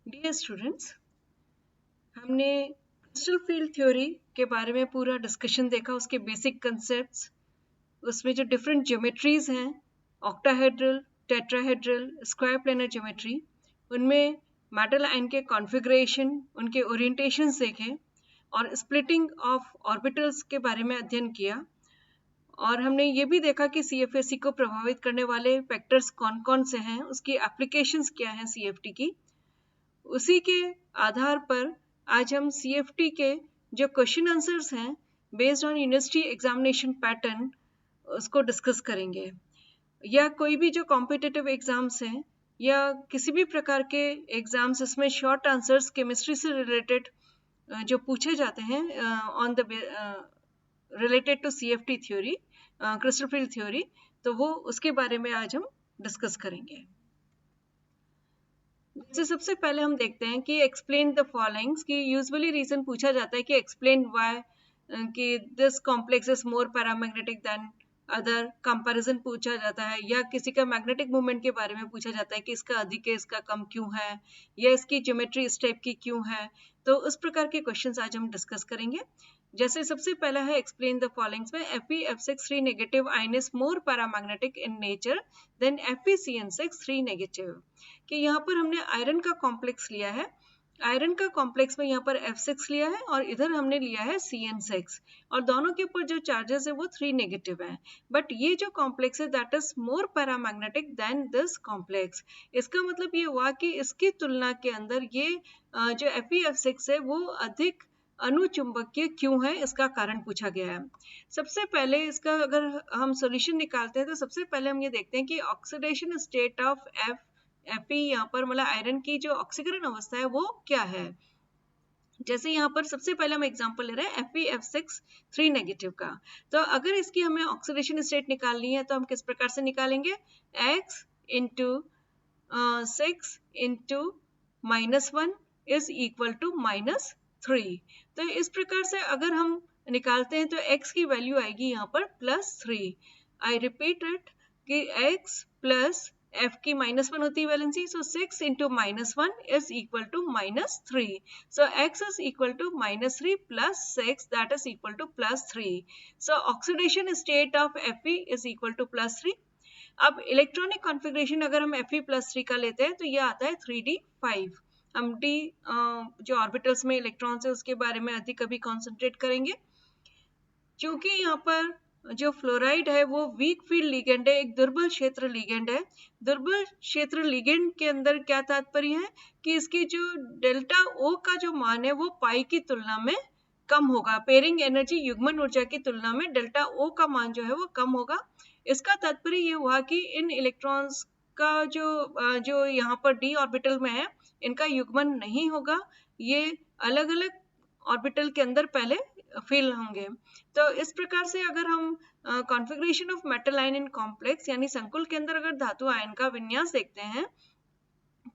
Dear students, हमने crystal field theory के बारे में पूरा डिस्कशन देखा, उसके बेसिक कंसेप्ट्स, उसमें जो डिफरेंट ज्योमेट्रीज हैं, octahedral, tetrahedral, square planar geometry, उनमें मेटल आयन के कॉन्फ़िगरेशन, उनके ओरिएंटेशंस देखे और स्प्लिटिंग ऑफ ऑर्बिटल्स के बारे में अध्ययन किया। और हमने ये भी देखा कि CFSE को प्रभावित करने वाले फैक्टर्स कौन कौन से हैं, उसकी एप्लीकेशंस क्या हैं CFT की। उसी के आधार पर आज हम CFT के जो क्वेश्चन आंसर्स हैं based on university examination pattern उसको डिस्कस करेंगे। या कोई भी जो कॉम्पिटिटिव एग्जाम्स हैं या किसी भी प्रकार के एग्जाम्स, इसमें शॉर्ट आंसर्स केमिस्ट्री से रिलेटेड जो पूछे जाते हैं on the related to CFT theory, crystal field theory, तो वो उसके बारे में आज हम डिस्कस करेंगे। जैसे सबसे पहले हम देखते हैं कि एक्सप्लेन द फॉलोइंग्स, कि यूजुअली रीजन पूछा जाता है कि एक्सप्लेन व्हाई कि this complex is more paramagnetic than other, comparison पूछा जाता है, या किसी का मैग्नेटिक मूवमेंट के बारे में पूछा जाता है कि इसका अधिक है, इसका कम क्यों है, या इसकी ज्योमेट्री इस टाइप की क्यों है। तो उस प्रकार के क्वेश्चंस आज हम डिस्कस करेंगे। जैसे सबसे पहला है एक्सप्लेन द फॉलोइंग्स में Fe(F6) 3 negative ion is more paramagnetic in nature than FeCN6 3 negative. कि यहाँ पर हमने आयरन का कॉम्प्लेक्स लिया है, आयरन का कॉम्प्लेक्स में यहाँ पर F6 लिया है और इधर हमने लिया है CN6, और दोनों के ऊपर जो चार्जेस है वो 3 नेगेटिव है। बट ये जो कॉम्प्लेक्स है that is more paramagnetic than this complex. इसका मतलब ये हुआ कि इसकी तुलना के अंदर ये जो Fe(F6) है वो अधिक अनुचुंबकीय क्यों है, इसका कारण पूछा गया है। सबसे पहले इसका अगर हम सॉल्यूशन निकालते हैं तो सबसे पहले हम ये देखते हैं कि ऑक्सीडेशन स्टेट ऑफ Fe यहाँ पर मतलब आयरन की जो ऑक्सीकरण अवस्था है वो क्या है। जैसे यहाँ पर सबसे पहले हम एग्जांपल ले रहे हैं Fe(F6) 3 नेगेटिव का। तो अगर इसकी हमें ऑक्सीडेशन स्टेट निकालनी है तो हम किस प्रकार से निकालेंगे, X into 6 into -1 is equal to -3। तो इस प्रकार से अगर हम निकालते हैं तो X की वैल्यू आएगी यहाँ पर +3। आई रिपीट इट कि X प्लस F की -1 होती है valency, so 6 into -1 is equal to -3. So X is equal to -3 plus 6, that is equal to +3. So oxidation state of Fe is equal to +3. अब electronic configuration अगर हम Fe+3 का लेते हैं तो ये आता है 3d5। हम d जो ऑर्बिटल्स में इलेक्ट्रॉन्स है उसके बारे में अधिक अभी कॉन्सेंट्रेट करेंगे। क्योंकि यहाँ पर जो फ्लोराइड है वो वीक फील्ड लिगेंड है, एक दुर्बल क्षेत्र लिगेंड है। दुर्बल क्षेत्र लिगेंड के अंदर क्या तात्पर्य है कि इसकी जो डेल्टा O का जो मान है वो पाई की तुलना में कम होगा। पेयरिंग एनर्जी युग्मन ऊर्जा की तुलना में डेल्टा O का मान जो है वो कम होगा। इसका तात्पर्य ये हुआ कि इन इलेक्ट्रॉन्स का जो यहाँ पर d ऑर्बिटल में है इनका युग्मन नहीं होगा, ये अलग अलग ऑर्बिटल के अंदर पहले फिल होंगे। तो इस प्रकार से अगर हम configuration of metal ion in complex यानी संकुल के अंदर अगर धातु आयन का विन्यास देखते हैं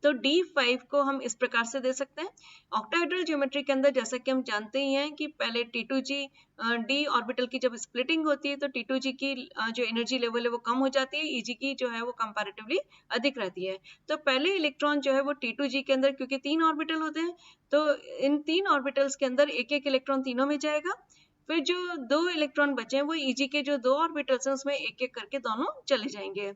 तो D5 को हम इस प्रकार से दे सकते हैं। ऑक्टाहेड्रल ज्योमेट्री के अंदर जैसा कि हम जानते ही हैं कि पहले T2G D ऑर्बिटल की जब स्प्लिटिंग होती है तो T2G की जो एनर्जी लेवल है वो कम हो जाती है, Eg की जो है वो कंपैरेटिवली अधिक रहती है। तो पहले इलेक्ट्रॉन जो है वो T2G के अंदर, क्योंकि 3 ऑर्बिटल होते हैं तो इन 3 ऑर्बिटल्स के अंदर एक एक इलेक्ट्रॉन तीनों में जाएगा। फिर जो 2 इलेक्ट्रॉन बचे हैं वो Eg के जो 2 ऑर्बिटल्स हैं उसमें एक एक करके दोनों चले जाएंगे।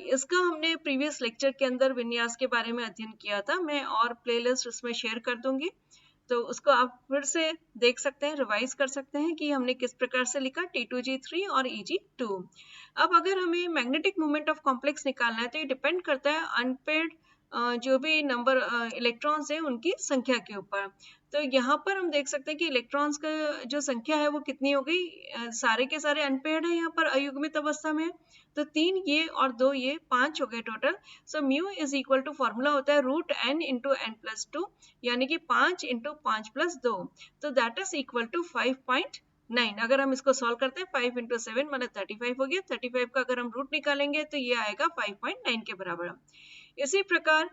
इसका हमने प्रीवियस लेक्चर के अंदर विन्यास के बारे में अध्ययन किया था, मैं और प्लेलिस्ट उसमें शेयर कर दूंगी, तो उसको आप फिर से देख सकते हैं, रिवाइज कर सकते हैं कि हमने किस प्रकार से लिखा T2G3 और Eg2। अब अगर हमें मैग्नेटिक मोमेंट ऑफ कॉम्प्लेक्स निकालना है तो ये डिपेंड करता है अनपेयर्ड जो भी नंबर इलेक्ट्रॉन्स हैं उनकी संख्या के ऊपर। तो यहाँ पर हम देख सकते हैं कि इलेक्ट्रॉन्स का जो संख्या है वो कितनी हो गई, सारे के सारे अनपेयर्ड है यहाँ पर अयुग्मित अवस्था में, तो 3 ये और 2 ये 5 हो गए टोटल। So mu is equal to formula होता है √n इंटू n+2, यानी कि 5 इंटू 5+2, तो दैट इज इक्वल टू 5.9। अगर हम इसको सॉल्व करते हैं 5 इंटू 7 मतलब 35 हो गया, 35 का अगर हम रूट निकालेंगे तो ये आएगा 5.9 के बराबर। इसी प्रकार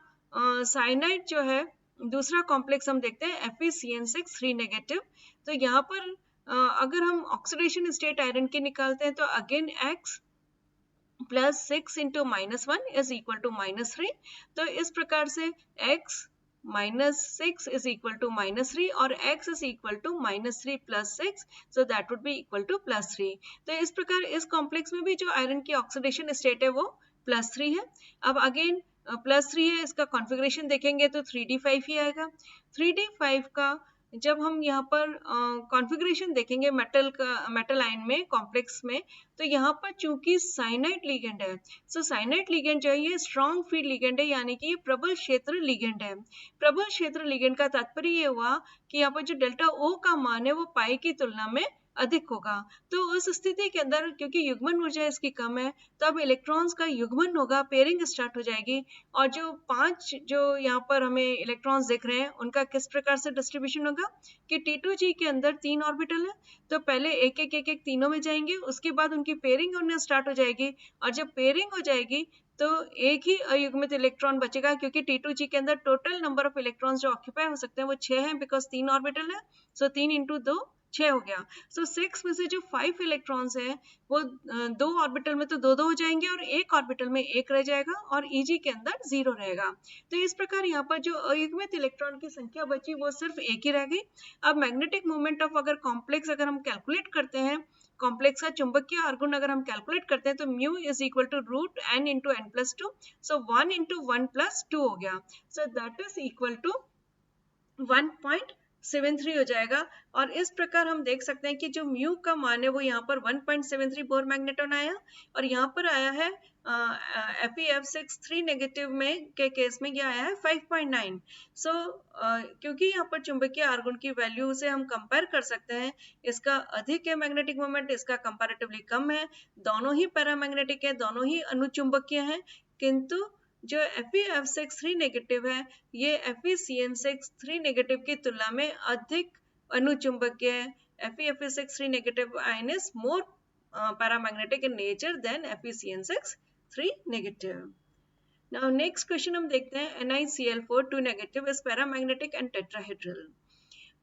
साइनाइड जो है दूसरा कॉम्प्लेक्स हम देखते हैं FeCN6 3 नेगेटिव। तो यहाँ पर अगर हम ऑक्सीडेशन स्टेट आयरन की निकालते हैं तो again X plus 6 into -1 is equal to -3। तो इस प्रकार से X -6 is equal to -3 और x is equal to -3 plus 6, so that would be equal to +3. तो इस प्रकार इस कॉम्प्लेक्स में भी जो आयरन की ऑक्सीडेशन स्टेट है वो +3 है. अब अगेन +3 है, इसका कॉन्फ़िगरेशन देखेंगे तो 3d5 ही आएगा. 3d5 का जब हम यहाँ पर कॉन्फ़िगरेशन देखेंगे मेटल आयन में कॉम्प्लेक्स में, तो यहाँ पर चूंकि साइनाइड लिगेंड है, सो साइनाइड लिगेंड जो है ये स्ट्रॉन्ग फील्ड लिगेंड है, यानी कि ये प्रबल क्षेत्र लिगेंड है. प्रबल क्षेत्र लिगेंड का तात्पर्य ये हुआ कि यहाँ पर जो डेल्टा O का मान है वो पाई की तुलना में अधिक होगा. तो उस स्थिति के अंदर क्योंकि युग्मन ऊर्जा इसकी कम है, तो अब इलेक्ट्रॉन्स का युग्मन होगा, पेयरिंग स्टार्ट हो जाएगी. और जो 5 जो यहाँ पर हमें इलेक्ट्रॉन्स दिख रहे हैं उनका किस प्रकार से डिस्ट्रीब्यूशन होगा कि T2G के अंदर 3 ऑर्बिटल है, तो पहले एक एक तीनों में जाएंगे, उसके बाद उनकी पेयरिंग होने स्टार्ट हो जाएगी. और जब पेयरिंग हो जाएगी तो एक ही अयुग्मित इलेक्ट्रॉन बचेगा, क्योंकि T2G के अंदर टोटल नंबर ऑफ इलेक्ट्रॉन्स जो ऑक्यूपाई हो सकते हैं वो 6 हैं, बिकॉज 3 ऑर्बिटल है. सो 3 इंटू 2 6 हो गया. सो 6 में से जो 5 इलेक्ट्रॉन्स है वो 2 ऑर्बिटल में तो 2 हो जाएंगे और एक ऑर्बिटल में 1 रह जाएगा और Eg के अंदर 0 रहेगा. तो इस प्रकार यहाँ पर जो अयुग्मित इलेक्ट्रॉन की संख्या बची वो सिर्फ एक ही रह गई. अब मैग्नेटिक मोमेंट ऑफ अगर कॉम्प्लेक्स अगर हम कैलकुलेट करते हैं, कॉम्प्लेक्स का चुंबकीय आर्गुण अगर हम कैलकुलेट करते हैं तो mu is equal to root n into n plus 2, so 1 into 1 plus 2 हो गया. So that is equal to 1.73 हो जाएगा. और इस प्रकार हम देख सकते हैं कि जो म्यू का मान है वो यहाँ पर 1.73 बोर मैग्नेटॉन आया, और यहाँ पर आया है FeF6 नेगेटिव में के केस में ये आया है 5.9. सो क्योंकि यहाँ पर चुंबकीय आर्गुण की वैल्यू से हम कंपेयर कर सकते हैं, इसका अधिक है मैग्नेटिक मोमेंट, इसका कंपैरेटिवली कम है. दोनों ही पैरामैग्नेटिक है, दोनों ही अनुचुंबकीय हैं, किंतु जो FeF6 नेगेटिव है ये FeCN6 नेगेटिव की तुलना में अधिक अनुचुंबकीय है. FeF6 negative ion is more paramagnetic in nature than FeCN6 negative. Now next question हम देखते हैं NiCl4 2 negative is paramagnetic and tetrahedral.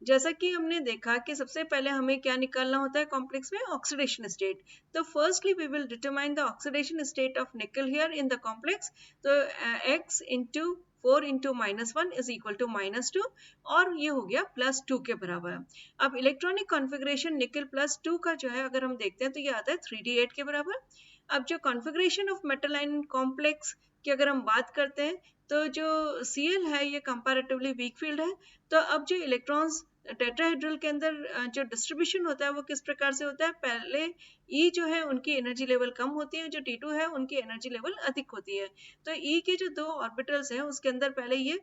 जैसा कि हमने देखा कि सबसे पहले हमें क्या निकालना होता है कॉम्प्लेक्स में, ऑक्सीडेशन स्टेट. तो firstly we will determine the oxidation state of nickel here in the complex. तो x into 4 into -1 is equal to -2, और ये हो गया +2 के बराबर. अब इलेक्ट्रॉनिक कॉन्फ़िगरेशन निकल +2 का जो है अगर हम देखते हैं तो ये आता है 3d8 के बराबर. अब जो configuration of metal ion complex की अगर हम बात करते हैं तो जो Cl है ये कंपैरेटिवली वीक फील्ड है. तो अब जो इलेक्ट्रॉन्स टेट्राहेड्रल के अंदर जो डिस्ट्रीब्यूशन होता है वो किस प्रकार से होता है, पहले E जो है उनकी एनर्जी लेवल कम होती है, जो T2 है उनकी एनर्जी लेवल अधिक होती है. तो E के जो 2 ऑर्बिटल्स हैं उसके अंदर पहले ये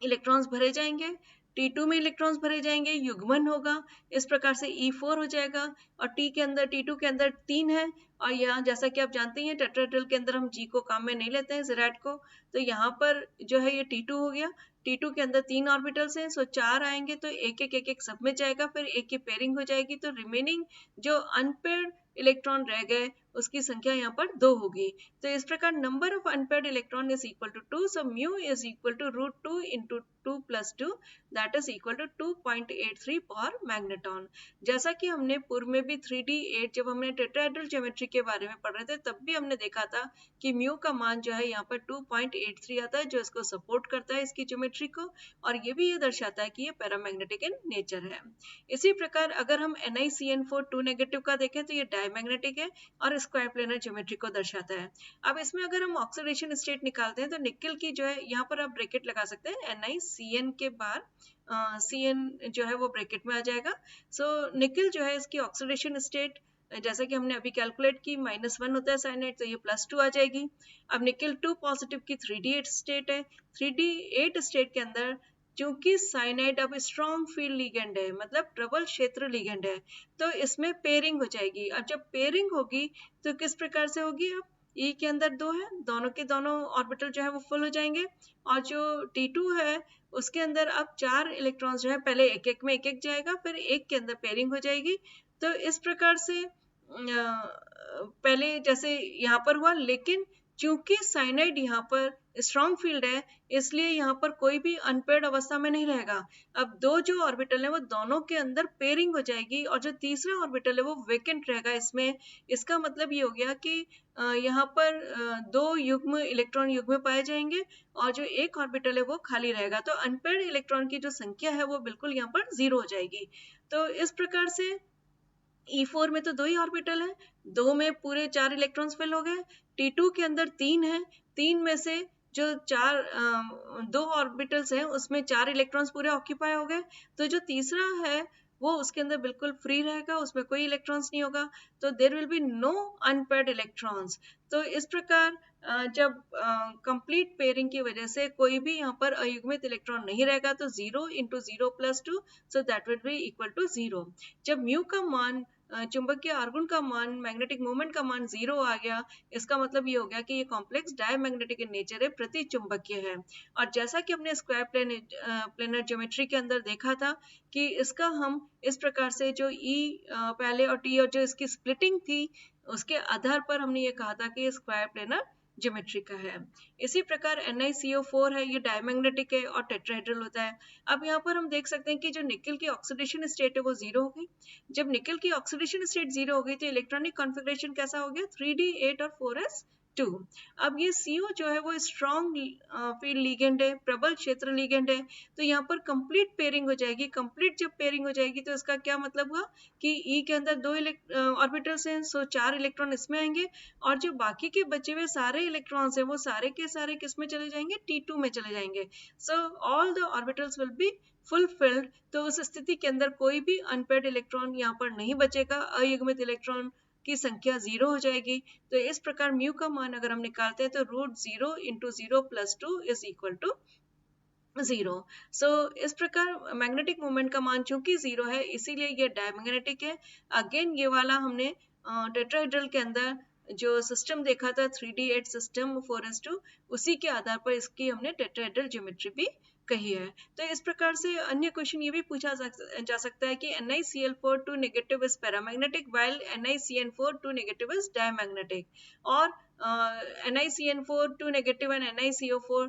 इलेक्ट्रॉन्स भरे जाएंगे, T2 में इलेक्ट्रॉन्स भरे जाएंगे, युग्मन होगा, इस प्रकार से E4 हो जाएगा. और T2 के अंदर 3 है, और यहाँ जैसा कि आप जानते हैं टेट्राहेड्रल के अंदर हम G को काम में नहीं लेते हैं, ज़ेराइड को. तो यहाँ पर जो है ये T2 हो गया, T2 के अंदर 3 ऑर्बिटल्स हैं, सो 4 आएंगे तो एक सब में जाएगा, फिर एक की पेयरिंग हो जाएगी, तो रिमेनिंग जो अनपेयर्ड इलेक्ट्रॉन रह गए उसकी संख्या यहाँ पर 2 होगी. तो इस प्रकार number of unpaired electron is equal to 2, so mu is equal to √2 into 2 + 2, that is equal to 2.83 Bohr magneton. जैसा कि हमने पूर्व में भी 3d8 जब हमने टेट्राहेड्रल ज्योमेट्री के बारे में पढ़ रहे थे तब भी हमने देखा था कि म्यू का मान जो है यहाँ पर 2.83 आता है, जो इसको सपोर्ट करता है इसकी ज्योमेट्री को, और ये भी ये दर्शाता है कि ये पैरामैग्नेटिक इन नेचर है. इसी प्रकार अगर हम NiCN4 2 नेगेटिव का देखें तो ये डायमैग्नेटिक है और स्क्वायर प्लेनर ज्योमेट्री को दर्शाता है. अब इसमें अगर हम ऑक्सीडेशन स्टेट निकालते हैं तो निकल की जो है यहाँ पर आप ब्रैकेट लगा सकते हैं, NiCN के बाद Cn जो है वो ब्रैकेट में आ जाएगा. सो निकल जो है इसकी ऑक्सीडेशन स्टेट जैसा कि हमने अभी कैलकुलेट की -1 होता है साइनाइड, तो ये +2 आ जाएगी. अब निकल 2 पॉजिटिव की 3d8 स्टेट है. 3d8 स्टेट के अंदर क्योंकि साइनाइड अब स्ट्रॉन्ग फील्ड लिगेंड है, मतलब प्रबल क्षेत्र लिगेंड है, तो इसमें पेयरिंग हो जाएगी. अब जब पेयरिंग होगी तो किस प्रकार से होगी, अब E के अंदर 2 है, दोनों के दोनों ऑर्बिटल जो है वो फुल हो जाएंगे, और जो T2 है उसके अंदर अब 4 इलेक्ट्रॉन्स जो है पहले एक में एक जाएगा, फिर एक के अंदर पेयरिंग हो जाएगी. तो इस प्रकार से पहले जैसे यहाँ पर हुआ, लेकिन चूंकि साइनाइड यहाँ पर स्ट्रॉन्ग फील्ड है, इसलिए यहाँ पर कोई भी अनपेयर्ड अवस्था में नहीं रहेगा। अब दो जो ऑर्बिटल है वो दोनों के अंदर पेयरिंग हो जाएगी और जो तीसरा ऑर्बिटल है वो वेकेंट रहेगा इसमें। इसका मतलब ये हो गया कि यहाँ पर दो युग्म इलेक्ट्रॉन युग्म पाए जाएंगे और जो एक ऑर्बिटल है वो खाली रहेगा। तो अनपेयर्ड इलेक्ट्रॉन की जो संख्या है वो बिल्कुल यहाँ पर 0 हो जाएगी। तो इस प्रकार से E4 में तो दो ही ऑर्बिटल है, दो में पूरे 4 इलेक्ट्रॉन्स फिल हो गए। T2 के अंदर 3 है, 3 में से जो दो ऑर्बिटल्स हैं उसमें 4 इलेक्ट्रॉन्स पूरे ऑक्यूपाई हो गए। तो जो तीसरा है वो उसके अंदर बिल्कुल फ्री रहेगा, उसमें कोई इलेक्ट्रॉन्स नहीं होगा। तो there will be no unpaired electrons. तो इस प्रकार जब कंप्लीट पेयरिंग की वजह से कोई भी यहाँ पर अयुग्मित इलेक्ट्रॉन नहीं रहेगा तो 0 × 0 + 2, so that will be equal to 0। जब म्यू का मान चुंबकीय आर्गुन का मान, मैग्नेटिक मोमेंट का मान 0 आ गया, इसका मतलब ये हो गया कि ये कॉम्प्लेक्स डायमैग्नेटिक इन नेचर है, प्रति चुंबकीय है। और जैसा कि हमने स्क्वायर प्लेनर ज्योमेट्री के अंदर देखा था कि इसका हम इस प्रकार से जो E पहले और T और जो इसकी स्प्लिटिंग थी उसके आधार पर हमने ये कहा था कि ये स्क्वायर प्लेनर ज्योमेट्री का है। इसी प्रकार NiCO4 है, ये डायमैग्नेटिक है और टेट्राहेड्रल होता है। अब यहाँ पर हम देख सकते हैं कि जो निकल की ऑक्सीडेशन स्टेट है वो 0 हो गई। जब निकल की ऑक्सीडेशन स्टेट 0 हो गई तो इलेक्ट्रॉनिक कॉन्फ़िगरेशन कैसा हो गया, 3d8 और 4s2। अब ये CO जो है वो स्ट्रॉन्ग फील्ड लिगेंड है, प्रबल क्षेत्र लिगेंड है। तो यहाँ पर कंप्लीट पेयरिंग हो जाएगी। कंप्लीट जब पेयरिंग हो जाएगी तो इसका क्या मतलब हुआ कि E के अंदर दो ऑर्बिटल्स हैं, सो 4 इलेक्ट्रॉन इसमें आएंगे और जो बाकी के बचे हुए सारे इलेक्ट्रॉन्स हैं वो सारे के सारे किस में चले जाएंगे, T2 में चले जाएंगे। So all the orbitals will be fulfilled. तो उस स्थिति के अंदर कोई भी अनपेयर्ड इलेक्ट्रॉन यहाँ पर नहीं बचेगा, अयुग्मित इलेक्ट्रॉन की संख्या 0 हो जाएगी। तो इस प्रकार म्यू का मान अगर हम निकालते हैं तो √0 × 0 + 2 इज इक्वल टू 0। सो इस प्रकार मैग्नेटिक मोमेंट का मान चूंकि 0 है इसीलिए ये डायमैग्नेटिक है। अगेन ये वाला हमने टेट्राहेड्रल के अंदर जो सिस्टम देखा था 3d8 सिस्टम 4s2, उसी के आधार पर इसकी हमने टेट्राहेड्रल ज्योमेट्री भी कही है। तो इस प्रकार से अन्य क्वेश्चन ये भी पूछा जा सकता है कि NiCl4 2 negative is paramagnetic while NiCN4 2 negative is diamagnetic, और NiCN4 2 negative and NiCO4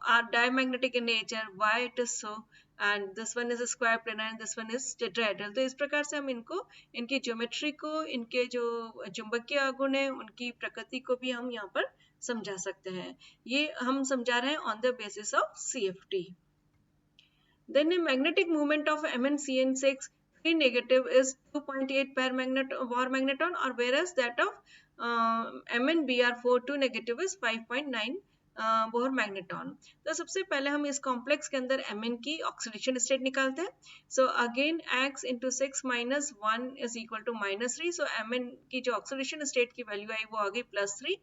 are diamagnetic in nature. Why it is so? And this one is a square planar and this one is tetrahedral. तो इस प्रकार से हम इनको, इनकी geometry को, इनके जो चुंबकीय आघूर्ण है उनकी प्रकृति को भी हम यहाँ पर समझा सकते हैं। ये हम समझा रहे हैं on the basis of CFT. Then a magnetic moment of MnCN6 3 negative is 2.8 per Bohr magneton, or whereas that of MnBr4 2 negative is 5.9 Bohr magneton. तो सबसे पहले हम इस कॉम्प्लेक्स के अंदर Mn की ऑक्सीडेशन स्टेट निकालते हैं। So again x × 6 - 1 is equal to -3। So Mn की जो ऑक्सीडेशन स्टेट की वैल्यू आई वो आ गई +3।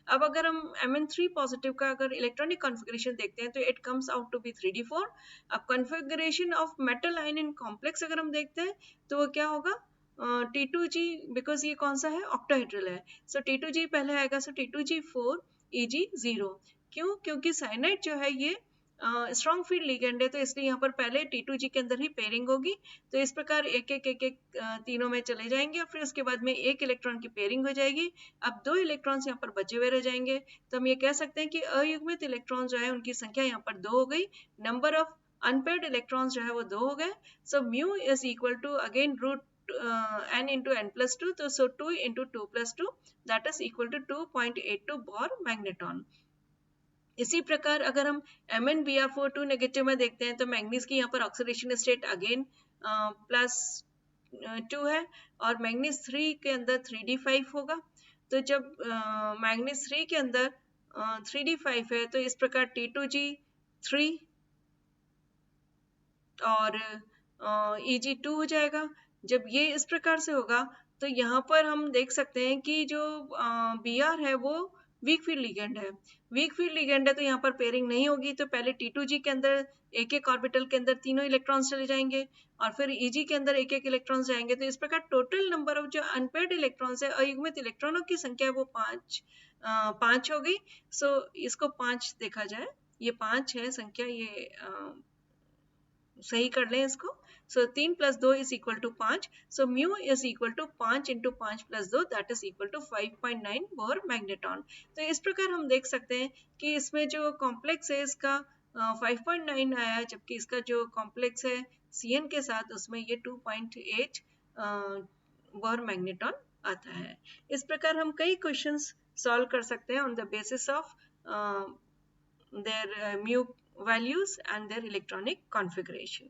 अब अगर हम Mn3 पॉजिटिव का अगर इलेक्ट्रॉनिक कॉन्फ़िगरेशन देखते हैं तो it comes out to be 3d4। अब configuration of metal ion in complex अगर हम देखते हैं तो वो क्या होगा, T2G, बिकॉज ये कौन सा है, ऑक्टाहेड्रल है। सो T2G पहले आएगा, सो T2G4 Eg0। क्यों, क्योंकि साइनाइड जो है ये स्ट्रॉन्ग फील्ड लिगेंड है, तो इसलिए यहाँ पर पहले T2G के अंदर ही पेयरिंग होगी। तो इस प्रकार एक एक तीनों में चले जाएंगे और फिर उसके बाद में एक इलेक्ट्रॉन की पेयरिंग हो जाएगी। अब दो इलेक्ट्रॉन्स यहाँ पर बचे हुए रह जाएंगे। तो हम ये कह सकते हैं कि अयुग्मित इलेक्ट्रॉन जो है उनकी संख्या यहाँ पर 2 हो गई, नंबर ऑफ अनपेयर्ड इलेक्ट्रॉन्स जो है वो 2 हो गए। So mu is equal to again n × n + 2, तो so 2 × 2 + 2 that is equal to 2.82 Bohr magneton. इसी प्रकार अगर हम MnBr4 2 नेगेटिव में देखते हैं तो मैग्नीज की यहाँ पर ऑक्सीडेशन स्टेट अगेन +2 है और मैग्नीज 3 के अंदर 3d5 होगा। तो जब मैग्नीज 3 के अंदर 3d5 है तो इस प्रकार T2G3 और Eg2 हो जाएगा। जब ये इस प्रकार से होगा तो यहाँ पर हम देख सकते हैं कि जो Br है वो वीक फील्ड लिगेंड है। वीक फील्ड लिगेंड है तो यहाँ पर पेयरिंग नहीं होगी। तो पहले T2G के अंदर एक एक ऑर्बिटल के अंदर तीनों इलेक्ट्रॉन्स चले जाएंगे और फिर Eg के अंदर एक एक इलेक्ट्रॉन्स जाएंगे। तो इस प्रकार टोटल नंबर ऑफ जो अनपेयर्ड इलेक्ट्रॉन्स है, अयुग्मित इलेक्ट्रॉनों की संख्या है वो 5 हो गई। सो इसको 5 देखा जाए, ये 5 है संख्या, ये सही कर लें इसको। So 3 plus 2 is equal to 5. So mu is equal to 5 into 5 plus 2, that is equal to 5.9 Bohr magneton. तो इस प्रकार हम देख सकते हैं कि इसमें जो कॉम्प्लेक्स है इसका 5.9 आया, जबकि इसका जो कॉम्प्लेक्स है Cn के साथ उसमें ये 2.8 बोर मैग्नेटॉन आता है. इस प्रकार हम कई क्वेश्चंस सॉल्व कर सकते हैं on the basis of their mu values and their electronic configuration.